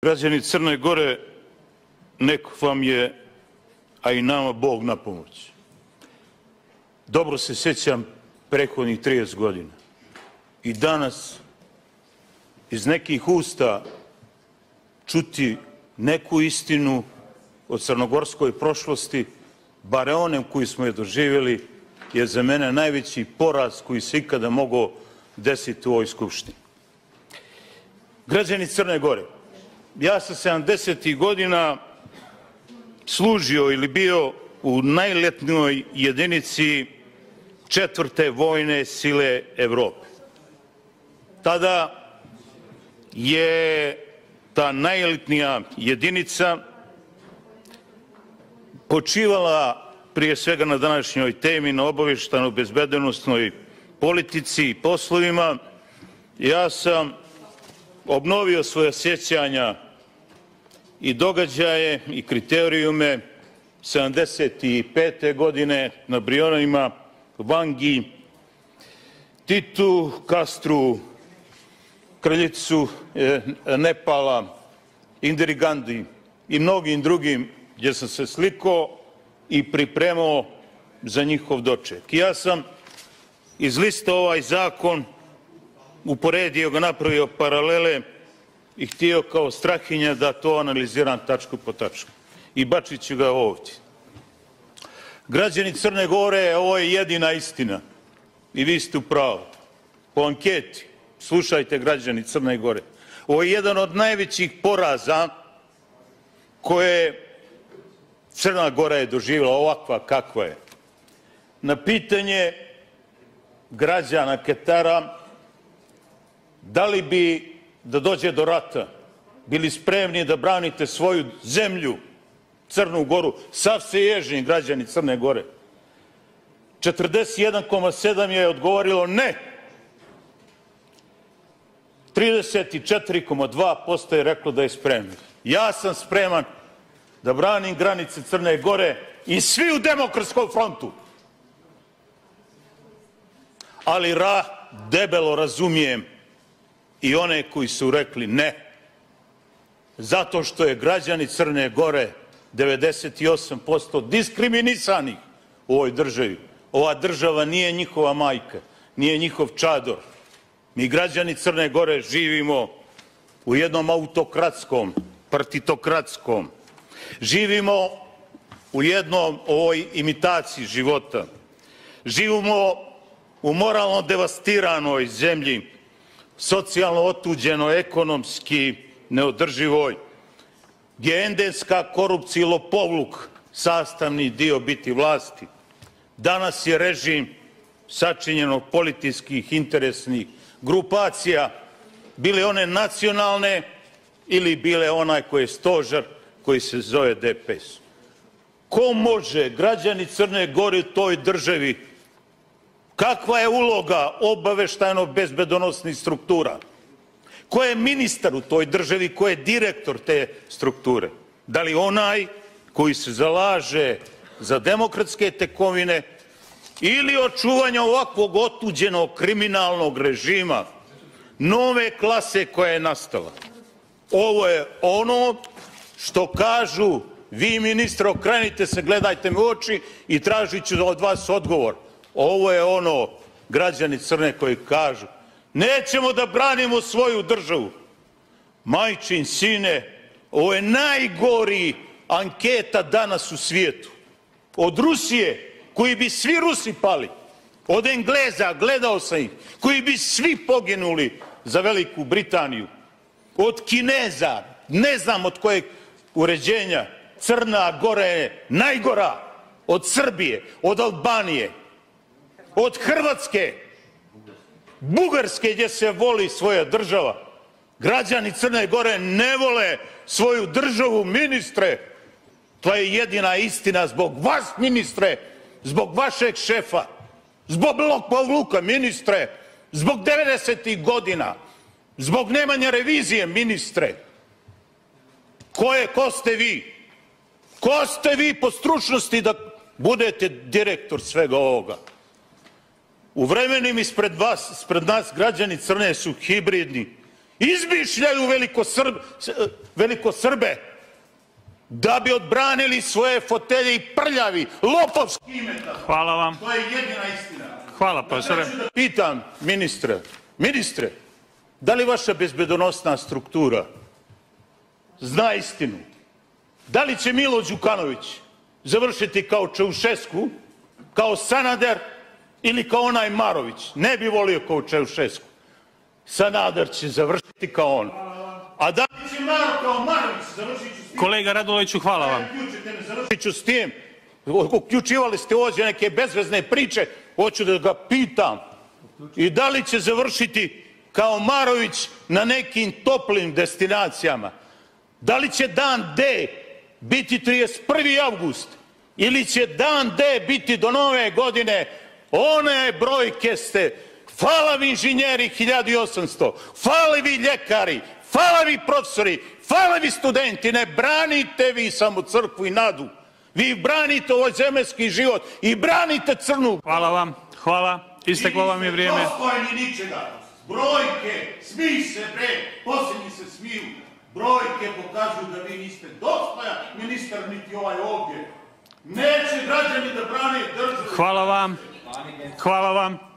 Građani Crne Gore, nek vam je, a i nama, Bog na pomoć. Dobro se sjećam prethodnih 30 godina. I danas iz nekih usta čuti neku istinu o crnogorskoj prošlosti, bare onem koji smo je doživjeli, je za mene najveći poraz koji se ikada mogao desiti u ovoj skupštini. Građani Crne Gore, ja sam 70. godina služio ili bio u najletnijoj jedinici 4. vojne sile Evrope. Tada je ta najelitnija jedinica počivala prije svega na današnjoj temi, na obavještajno-bezbednosnoj politici i poslovima. Ja sam obnovio svoje sjećanja i događaje i kriterijume 75. godine na Brionima, Vangi, Titu, Kastru, Kraljicu Nepala, Indiri Gandhi i mnogim drugim gdje sam se slikao i pripremao za njihov doček. Ja sam izlistao ovaj zakon, uporedio ga, napravio paralele i htio kao Strahinja da to analiziram tačku po tačku. I bačit ću ga ovdje. Građani Crne Gore, ovo je jedina istina. I vi ste u pravu. Po anketi, slušajte građani Crne Gore, ovo je jedan od najvećih poraza koje Crna Gora je doživjela, ovakva kakva je. Na pitanje građana Ketara, da li bi, da dođe do rata, bili spremni da branite svoju zemlju, Crnu Goru, sav se ježni građani Crne Gore. 41,7% je odgovorilo ne. 34,2% je reklo da je spremno. Ja sam spreman da branim granice Crne Gore i svi u Demokratskom frontu. Ali debelo razumijem i one koji su rekli ne. Zato što je građani Crne Gore 98% diskriminisanih u ovoj državi. Ova država nije njihova majka, nije njihov čador. Mi građani Crne Gore živimo u jednom autokratskom, partitokratskom. Živimo u jednom ovoj imitaciji života. Živimo u moralno devastiranoj zemlji, socijalno otuđenoj, ekonomski neodrživoj, gdje je endemska korupcija i lopovluk sastavni dio biti vlasti. Danas je režim sačinjen od političkih interesnih grupacija, bile one nacionalne ili bile onaj koji je stožer, koji se zove DPS. Ko može, građani Crne Gore, u toj državi, kakva je uloga obavještajno-bezbedonosnih struktura? Ko je ministar u toj državi, ko je direktor te strukture? Da li onaj koji se zalaže za demokratske tekovine ili očuvanje ovakvog otuđenog kriminalnog režima, nove klase koja je nastala? Ovo je ono što kažu vi, ministre, okrenite se, gledajte me u oči i tražit ću od vas odgovor. Ovo je ono, građani Crne, koji kažu nećemo da branimo svoju državu. Majčin sine, ovo je najgori anketa danas u svijetu. Od Rusije, koji bi svi Rusi pali, od Engleza, gledao sam ih, koji bi svi poginuli za Veliku Britaniju, od Kineza, ne znam od kojeg uređenja, Crna Gora je najgora, od Srbije, od Albanije, od Hrvatske, Bugarske, gdje se voli svoja država. Građani Crne Gore ne vole svoju državu, ministre. To je jedina istina zbog vas, ministre, zbog vašeg šefa, zbog lopovluka, ministre, zbog 90. godina, zbog nemanja revizije, ministre. Ko ste vi? Ko ste vi po stručnosti da budete direktor svega ovoga? U vremenima ispred vas, ispred nas, građani Crne su hibridni izmišljaju velikosrbe da bi odbranili svoje fotelje i prljavi, lopovski imetak. Hvala vam. To je jedina istina. Hvala, profesore. Pitam ministre, da li vaša bezbedonosna struktura zna istinu? Da li će Milo Đukanović završiti kao Čaušesku, kao Sanader ili kao onaj Marović? Ne bi volio kao Čaušesku. Sanader će završiti kao on. A da li će kao Marović završiti s tim? Kolega Raduloviću, hvala vam. Završit ću s tim. Uključivali ste ovdje neke bezvezne priče. Hoću da ga pitam. I da li će završiti kao Marović na nekim toplim destinacijama? Da li će dan D biti 31. avgust ili će dan D biti do nove godine? One brojke ste, hvala vi inženjeri 1800, hvala vi ljekari, hvala vi profesori, hvala vi studenti, ne branite vi samo crkvu i nadu, vi branite ovaj zemaljski život i branite crnu. Hvala vam, hvala, isteklo vam je vrijeme. Vi niste dostojni ničega, brojke, smij se bre, posljednji se smiju. Brojke pokazuju da vi niste dostojan ministar niti ovaj ovdje. Neće građani da brane državu. Hvala vam. Hvala vam.